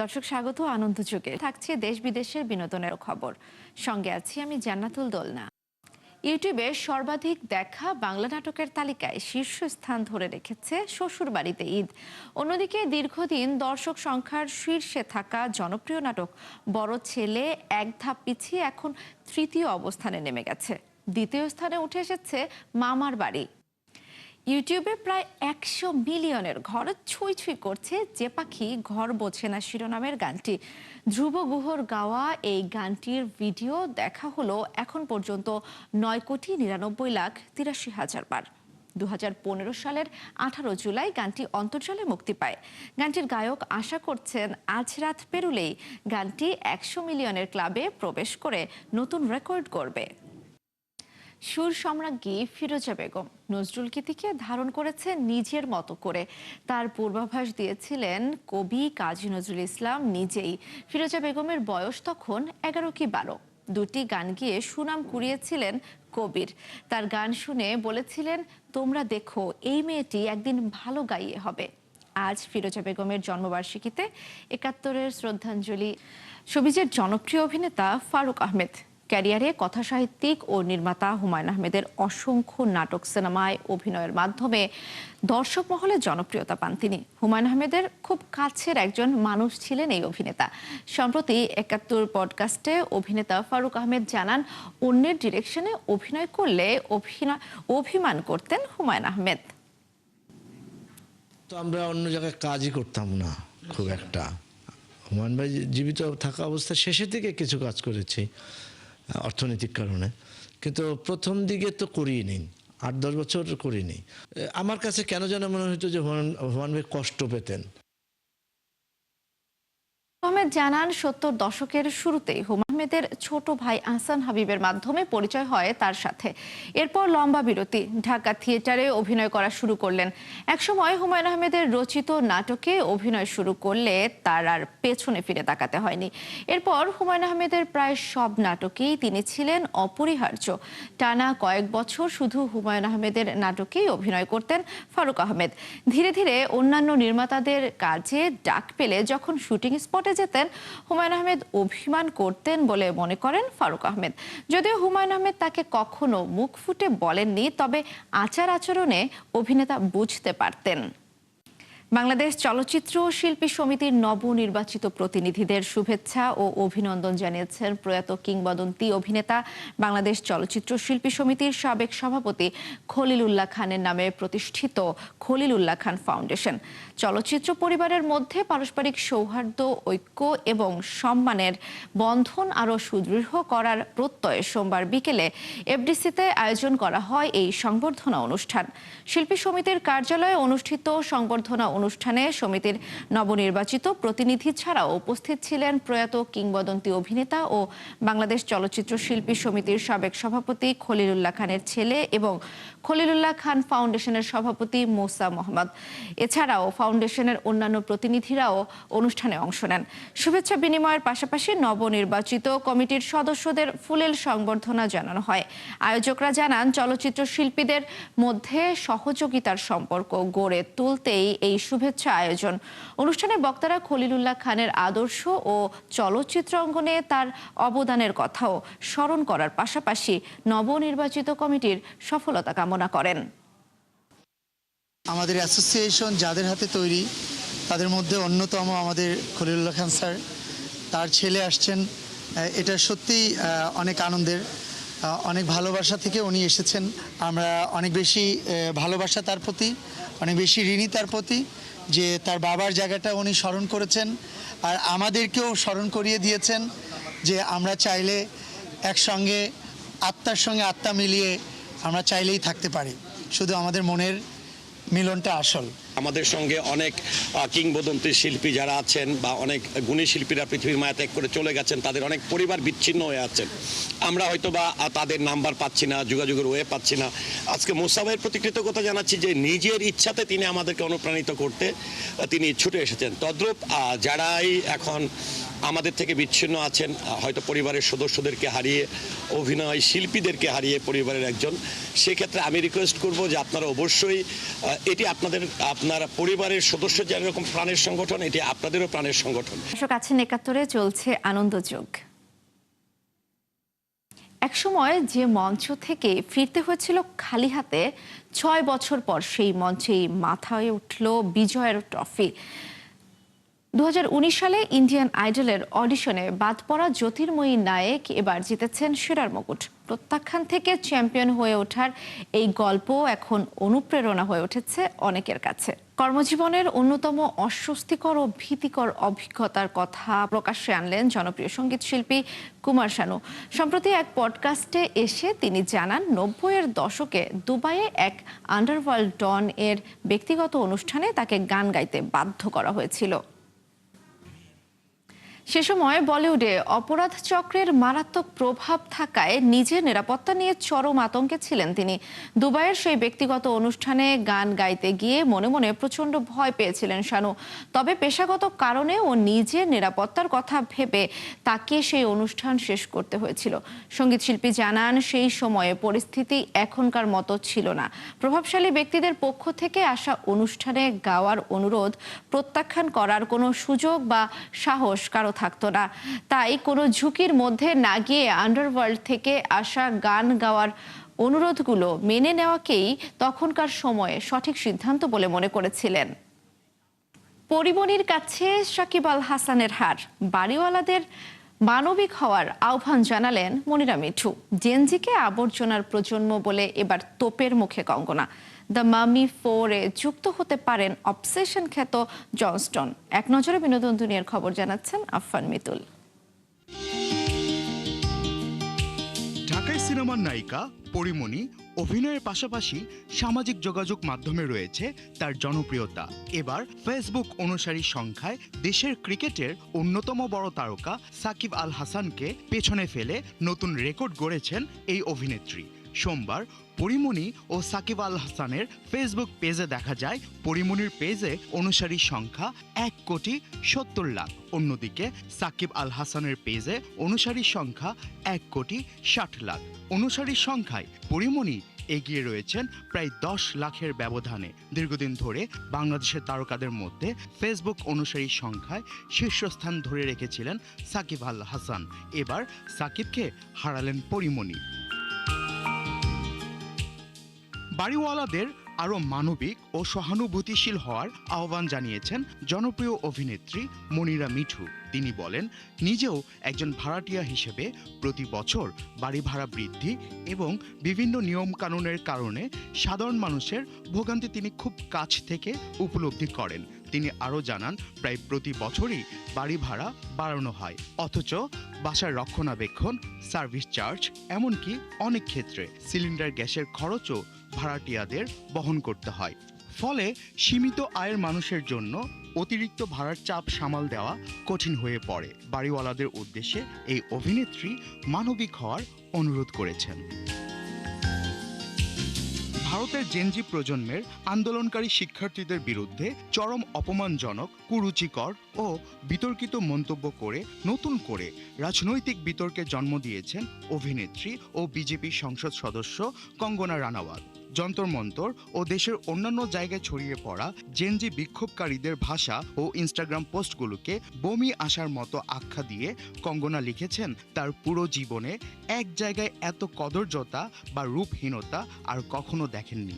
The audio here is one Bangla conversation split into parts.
দর্শক স্বাগত আনন্দ যুগে থাকছে দেশ বিদেশের বিনোদনের খবর। সঙ্গে আছি আমি জান্নাতুল দোলনা। ইউটিউবে সর্বাধিক দেখা বাংলা নাটকের তালিকায় শীর্ষস্থান ধরে রেখেছে শ্বশুরবাড়িতে ঈদ। অন্যদিকে দীর্ঘদিন দর্শক সংখ্যার শীর্ষে থাকা জনপ্রিয় নাটক বড় ছেলে এক ধাপ পিছিয়ে এখন তৃতীয় অবস্থানে নেমে গেছে। দ্বিতীয় স্থানে উঠে এসেছে মামার বাড়ি। ইউটিউবে প্রায় 100 মিলিয়নের ঘর ছুঁই ছুঁই করছে যে পাখি ঘর বোঝে না শিরোনামের গানটি। ধ্রুব গুহর গাওয়া এই গানটির ভিডিও দেখা হলো এখন পর্যন্ত 9,99,83,000 বার। 2015 সালের 18 জুলাই গানটি অন্তর্জালে মুক্তি পায়। গানটির গায়ক আশা করছেন আজ রাত পেরুলেই গানটি 100 মিলিয়নের ক্লাবে প্রবেশ করে নতুন রেকর্ড করবে। সুর সম্রাজ্ঞী ফিরোজা বেগম নজরুল গীতিকে ধারণ করেছে নিজের মতো করে। তার পূর্বাভাস দিয়েছিলেন কবি কাজী নজরুল ইসলাম নিজেই। ফিরোজা বেগমের বয়স তখন 11 কি 12। দুটি গান গিয়ে সুনাম কুড়িয়েছিলেন কবির। তার গান শুনে বলেছিলেন, তোমরা দেখো এই মেয়েটি একদিন ভালো গাইয়ে হবে। আজ ফিরোজা বেগমের জন্মবার্ষিকীতে 71-এর শ্রদ্ধাঞ্জলি। শোবিজের জনপ্রিয় অভিনেতা ফারুক আহমেদ ক্যারিয়ারে কথাসাহিত্যিক ও নির্মাতা হুমায়ুন আহমেদের অসংখ্য নাটক সিনেমায় অভিনয়ের মাধ্যমে দর্শক মহলে জনপ্রিয়তা পান তিনি। হুমায়ুন আহমেদের খুব কাছের একজন মানুষ ছিলেন এই অভিনেতা। সম্প্রতি 71 পডকাস্টে অভিনেতা ফারুক আহমেদ জানান, অন্যের ডিরেকশনে অভিনয় করলে অভিমান করতেন হুমায়ুন আহমেদ। তো আমরা অন্য জায়গায় কাজই করতাম না খুব একটা। হুমায়ুন ভাই জীবিত থাকা অবস্থায় শেষের দিকে কিছু কাজ করেছি অর্থনৈতিক কারণে, কিন্তু প্রথম দিকে তো করিনি, 8-10 বছর করিনি। আমার কাছে কেন যেন মনে হতো যে হুমায়ুন ভাই কষ্ট পেতেন। আহমেদ জানান, 70 দশকের শুরুতেই হুমায়ুন আহমেদের ছোট ভাই আহসান হাবিবের মাধ্যমে পরিচয় হয় তার সাথে। এরপর লম্বা বিরতি, ঢাকা থিয়েটারে অভিনয় করা শুরু করলেন। একসময় হুমায়ুন আহমেদের রচিত নাটকে অভিনয় শুরু করলে তার আর পেছনে ফিরে তাকাতে হয়নি। এরপর হুমায়ুন আহমেদের প্রায় সব নাটকেই তিনি ছিলেন অপরিহার্য। টানা কয়েক বছর শুধু হুমায়ুন আহমেদের নাটকেই অভিনয় করতেন ফারুক আহমেদ। ধীরে ধীরে অন্যান্য নির্মাতাদের কাজে ডাক পেলে যখন শুটিং স্পটে যেতেন, হুমায়ুন আহমেদ অভিমান করতেন বলে মনে করেন ফারুক আহমেদ। যদিও হুমায়ুন আহমেদ তাকে কখনো মুখ ফুটে বলেননি, তবে আচার আচরণে অভিনেতা বুঝতে পারতেন। বাংলাদেশ চলচ্চিত্র শিল্পী সমিতির নবনির্বাচিত প্রতিনিধিদের শুভেচ্ছা ও অভিনন্দন জানিয়েছেন প্রয়াত কিংবদন্তি অভিনেতা, বাংলাদেশ চলচ্চিত্র শিল্পী সমিতির সাবেক সভাপতি খলিল উল্লাহ খানের নামে প্রতিষ্ঠিত খলিল উল্লাহ খান ফাউন্ডেশন। চলচ্চিত্র পরিবারের মধ্যে পারস্পরিক সৌহার্দ্য, ঐক্য এবং সম্মানের বন্ধন আরও সুদৃঢ় করার প্রত্যয়ে সোমবার বিকেলে এফডিসিতে আয়োজন করা হয় এই সংবর্ধনা অনুষ্ঠান। শিল্পী সমিতির কার্যালয়ে অনুষ্ঠিত সংবর্ধনা অনুষ্ঠানে সমিতির নবনির্বাচিত প্রতিনিধি ছাড়াও উপস্থিত ছিলেন প্রয়াত কিংবদন্তি অভিনেতা ও বাংলাদেশ চলচ্চিত্র শিল্পী সমিতির সাবেক সভাপতি খলিল উল্লাহ খানের ছেলে এবং খলিল উল্লাহ খান ফাউন্ডেশনের সভাপতি মোসা মোহাম্মদ। এছাড়াও ফাউন্ডেশনের অন্যান্য প্রতিনিধিরাও অনুষ্ঠানে অংশ নেন। শুভেচ্ছা বিনিময়ের পাশাপাশি নবনির্বাচিত কমিটির সদস্যদের ফুলেল সংবর্ধনা জানানো হয়। আয়োজকরা জানান, চলচ্চিত্র শিল্পীদের মধ্যে সহযোগিতার সম্পর্ক গড়ে তুলতেই এই শুভেচ্ছা আয়োজন। অনুষ্ঠানে বক্তারা খলিল উল্লাহ খানের আদর্শ ও চলচ্চিত্র অঙ্গনে তার অবদানের কথাও স্মরণ করার পাশাপাশি নবনির্বাচিত কমিটির সফলতা কামনা করেন। আমাদের অ্যাসোসিয়েশন যাদের হাতে তৈরি, তাদের মধ্যে অন্যতম আমাদের খলিল উল্লাহ খান স্যার। তার ছেলে আসছেন, এটা সত্যিই অনেক আনন্দের। অনেক ভালোবাসা থেকে উনি এসেছেন। আমরা অনেক বেশি ভালোবাসা তার প্রতি, অনেক বেশি ঋণী তার প্রতি, যে তার বাবার জায়গাটা উনি স্মরণ করেছেন আর আমাদেরকেও স্মরণ করিয়ে দিয়েছেন যে আমরা চাইলে একসঙ্গে আত্মার সঙ্গে আত্মা মিলিয়ে আমরা চাইলেই থাকতে পারি, শুধু আমাদের মনের মিলনটা আসল। আমাদের সঙ্গে অনেক কিংবদন্তি শিল্পী যারা আছেন বা অনেক গুণী শিল্পীরা পৃথিবীর মায়া ত্যাগ করে চলে গেছেন, তাদের অনেক পরিবার বিচ্ছিন্ন হয়ে আছেন। আমরা হয়তো বা তাদের নাম্বার পাচ্ছি না, যোগাযোগের ওয়ে পাচ্ছি না। আজকে মোসা ভাইয়ের প্রতি কৃতজ্ঞতা জানাচ্ছি যে নিজের ইচ্ছাতে তিনি আমাদেরকে অনুপ্রাণিত করতে তিনি ছুটে এসেছেন। তদ্রূপ যারাই এখন আমাদের থেকে বিচ্ছিন্ন আছেন, হয়তো পরিবারের সদস্যদেরকে হারিয়ে, অভিনয় শিল্পীদেরকে হারিয়ে পরিবারের একজন। সেক্ষেত্রে আমি রিকোয়েস্ট করব যে আপনারা অবশ্যই এটি আপনার পরিবারের সদস্য যেরকম প্রাণের সংগঠন, এটি আপনাদেরও প্রাণের সংগঠন। দর্শক আছেন ৭১-এ চলছে আনন্দযোগ। একসময় যে মঞ্চ থেকে ফিরতে হয়েছিল খালি হাতে, ৬ বছর পর সেই মঞ্চেই মাথায় উঠল বিজয়ের ট্রফি। 2019 সালে ইন্ডিয়ান আইডলের অডিশনে বাদ পড়া জ্যোতির্ময়ী নায়েক এবার জিতেছেন সেরার মুকুট। প্রত্যাখ্যান থেকে চ্যাম্পিয়ন হয়ে ওঠার এই গল্প এখন অনুপ্রেরণা হয়ে উঠেছে অনেকের কাছে। কর্মজীবনের অন্যতম অস্বস্তিকর ও ভীতিকর অভিজ্ঞতার কথা প্রকাশ্যে আনলেন জনপ্রিয় সঙ্গীত শিল্পী কুমার শানু। সম্প্রতি এক পডকাস্টে এসে তিনি জানান, 90-এর দশকে দুবাইয়ে এক আন্ডারওয়ার্ল্ড ডন এর ব্যক্তিগত অনুষ্ঠানে তাকে গান গাইতে বাধ্য করা হয়েছিল। সে সময় বলিউডে অপরাধ চক্রের মারাত্মক প্রভাব থাকায় নিজের নিরাপত্তা নিয়ে চরম আতঙ্কে ছিলেন তিনি। দুবাইয়ের সেই ব্যক্তিগত অনুষ্ঠানে গান গাইতে গিয়ে মনে মনে প্রচণ্ড ভয় পেয়েছিলেন শানু। তবে পেশাগত কারণে ও নিজের নিরাপত্তার কথা ভেবে তাকে সেই অনুষ্ঠান শেষ করতে হয়েছিল। সঙ্গীত শিল্পী জানান, সেই সময়ে পরিস্থিতি এখনকার মতো ছিল না। প্রভাবশালী ব্যক্তিদের পক্ষ থেকে আসা অনুষ্ঠানে গাওয়ার অনুরোধ প্রত্যাখ্যান করার কোনো সুযোগ বা সাহস কারো থাকতো না। তাই কোনো ঝুঁকির মধ্যে না গিয়ে আন্ডারওয়ার্ল্ড থেকে আসা গান গাওয়ার অনুরোধগুলো মেনে নেওয়াকেই তখনকার সময়ে সঠিক সিদ্ধান্ত বলে মনে করেছিলেন। পরিমণির কাছে সাকিব আল হাসানের হার, বাড়িওয়ালাদের মানবিক হওয়ার আহ্বান জানালেন মনিরা মিঠু। জেনজিকে আবর্জনার প্রজন্ম বলে এবার তোপের মুখে কঙ্গনা। দ্য মামি 4-এ যুক্ত হতে পারেন অবসেশন খ্যাত জন স্টোন। এক নজরে বিনোদন দুনিয়ার খবর জানাচ্ছেন আফফান মিতুল। ঢাকায় সিনেমার নায়িকা পরিমণি অভিনয়ের পাশাপাশি সামাজিক যোগাযোগ মাধ্যমে রয়েছে তার জনপ্রিয়তা। এবার ফেসবুক অনুসারীর সংখ্যায় দেশের ক্রিকেটের অন্যতম বড় তারকা সাকিব আল হাসানকে পেছনে ফেলে নতুন রেকর্ড গড়েছেন এই অভিনেত্রী। সোমবার পরিমণি ও সাকিব আল হাসানের ফেসবুক পেজে দেখা যায়, পরিমণির পেজে অনুসারীর সংখ্যা 1,70,00,000। অন্যদিকে সাকিব আল হাসানের পেজে অনুসারীর সংখ্যা 1,60,00,000। অনুসারীর সংখ্যায় পরিমণি এগিয়ে রয়েছেন প্রায় 10 লাখের ব্যবধানে। দীর্ঘদিন ধরে বাংলাদেশের তারকাদের মধ্যে ফেসবুক অনুসারীর সংখ্যায় শীর্ষস্থান ধরে রেখেছিলেন সাকিব আল হাসান। এবার সাকিবকে হারালেন পরিমণি। বাড়িওয়ালাদের আরও মানবিক ও সহানুভূতিশীল হওয়ার আহ্বান জানিয়েছেন জনপ্রিয় অভিনেত্রী মনিরা মিঠু। তিনি বলেন, নিজেও একজন ভাড়াটিয়া হিসেবে প্রতি বছর বাড়ি ভাড়া বৃদ্ধি এবং বিভিন্ন নিয়মকানুনের কারণে সাধারণ মানুষের ভোগান্তি তিনি খুব কাছ থেকে উপলব্ধি করেন। তিনি আরও জানান, প্রায় প্রতি বছরই বাড়ি ভাড়া বাড়ানো হয়, অথচ বাসার রক্ষণাবেক্ষণ, সার্ভিস চার্জ, এমনকি অনেক ক্ষেত্রে সিলিন্ডার গ্যাসের খরচও ভাড়াটিয়াদের বহন করতে হয়। ফলে সীমিত আয়ের মানুষের জন্য অতিরিক্ত ভাড়ার চাপ সামাল দেওয়া কঠিন হয়ে পড়ে। বাড়িওয়ালাদের উদ্দেশ্যে এই অভিনেত্রী মানবিক হওয়ার অনুরোধ করেছেন। ভারতের জেনজি প্রজন্মের আন্দোলনকারী শিক্ষার্থীদের বিরুদ্ধে চরম অপমানজনক, কুরুচিকর ও বিতর্কিত মন্তব্য করে নতুন করে রাজনৈতিক বিতর্কে জন্ম দিয়েছেন অভিনেত্রী ও বিজেপি সংসদ সদস্য কঙ্গনা রানাওয়াত। যন্তর মন্তর ও দেশের অন্যান্য জায়গায় ছড়িয়ে পড়া জেনজি বিক্ষোভকারীদের ভাষা ও ইনস্টাগ্রাম পোস্টগুলোকে বমি আসার মতো আখ্যা দিয়ে কঙ্গনা লিখেছেন, তার পুরো জীবনে এক জায়গায় এত কদর্যতা বা রূপহীনতা আর কখনো দেখেননি।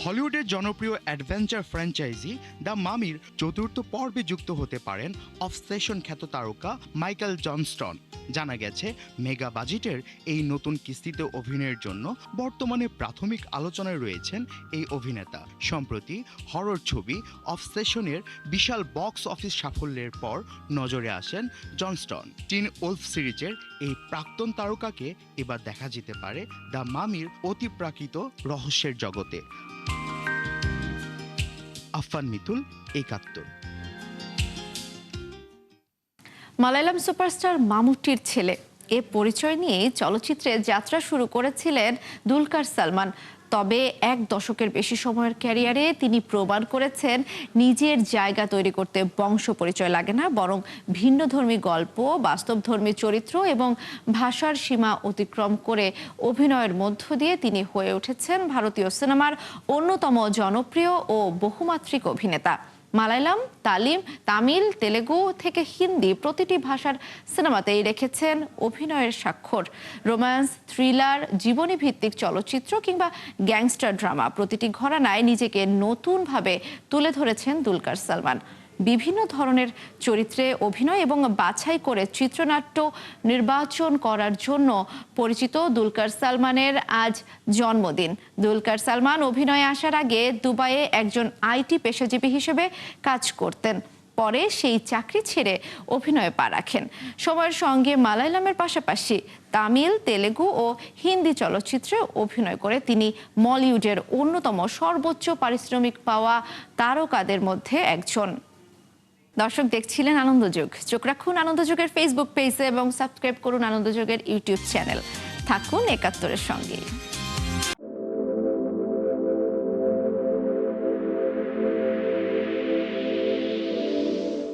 হলিউডের জনপ্রিয় অ্যাডভেঞ্চার ফ্র্যাঞ্চাইজি দ্য মামির ৪র্থ পর্বে যুক্ত হতে পারেন অবসেশন খ্যাত তারকা মাইকেল জনস্টন। জানা গেছে, মেগা বাজেটের এই নতুন কিস্তিতে অভিনয়ের জন্য বর্তমানে প্রাথমিক আলোচনায় রয়েছেন এই অভিনেতা। সম্প্রতি হরর ছবি অবসেশনের বিশাল বক্স অফিস সাফল্যের পর নজরে আসেন জনস্টন। টিন ওলফ সিরিজের এই প্রাক্তন তারকাকে এবার দেখা যেতে পারে দ্য মামির অতিপ্রাকৃত রহস্যের জগতে। আফফান মিতুল, ৭১। মালায়ালাম সুপারস্টার মামুট্টির ছেলে, এ পরিচয় নিয়ে চলচ্চিত্রে যাত্রা শুরু করেছিলেন দুলকার সালমান। তবে এক দশকের বেশি সময়ের ক্যারিয়ারে তিনি প্রমাণ করেছেন নিজের জায়গা তৈরি করতে বংশ পরিচয় লাগে না, বরং ভিন্নধর্মী গল্প, বাস্তবধর্মী চরিত্র এবং ভাষার সীমা অতিক্রম করে অভিনয়ের মধ্য দিয়ে তিনি হয়ে উঠেছেন ভারতীয় সিনেমার অন্যতম জনপ্রিয় ও বহুমাত্রিক অভিনেতা। মালায়ালাম, তামিল, তেলেগু থেকে হিন্দি প্রতিটি ভাষার সিনেমাতেই রেখেছেন অভিনয়ের স্বাক্ষর। রোম্যান্স, থ্রিলার, জীবনী ভিত্তিক চলচ্চিত্র কিংবা গ্যাংস্টার ড্রামা প্রতিটি ঘরানায় নিজেকে নতুনভাবে তুলে ধরেছেন দুলকার সালমান। বিভিন্ন ধরনের চরিত্রে অভিনয় এবং বাছাই করে চিত্রনাট্য নির্বাচন করার জন্য পরিচিত দুলকার সালমানের আজ জন্মদিন। দুলকার সালমান অভিনয়ে আসার আগে দুবাইয়ে একজন আইটি পেশাজীবী হিসেবে কাজ করতেন। পরে সেই চাকরি ছেড়ে অভিনয়ে পা রাখেন। সময়ের সঙ্গে মালায়ালামের পাশাপাশি তামিল, তেলেগু ও হিন্দি চলচ্চিত্রে অভিনয় করে তিনি মলিউডের অন্যতম সর্বোচ্চ পারিশ্রমিক পাওয়া তারকাদের মধ্যে একজন। দর্শক দেখছিলেন আনন্দযোগ। চোখ রাখুন আনন্দযোগের ফেসবুক পেজে এবং সাবস্ক্রাইব করুন আনন্দযোগের ইউটিউব চ্যানেল। থাকুন ৭১-এর সঙ্গে।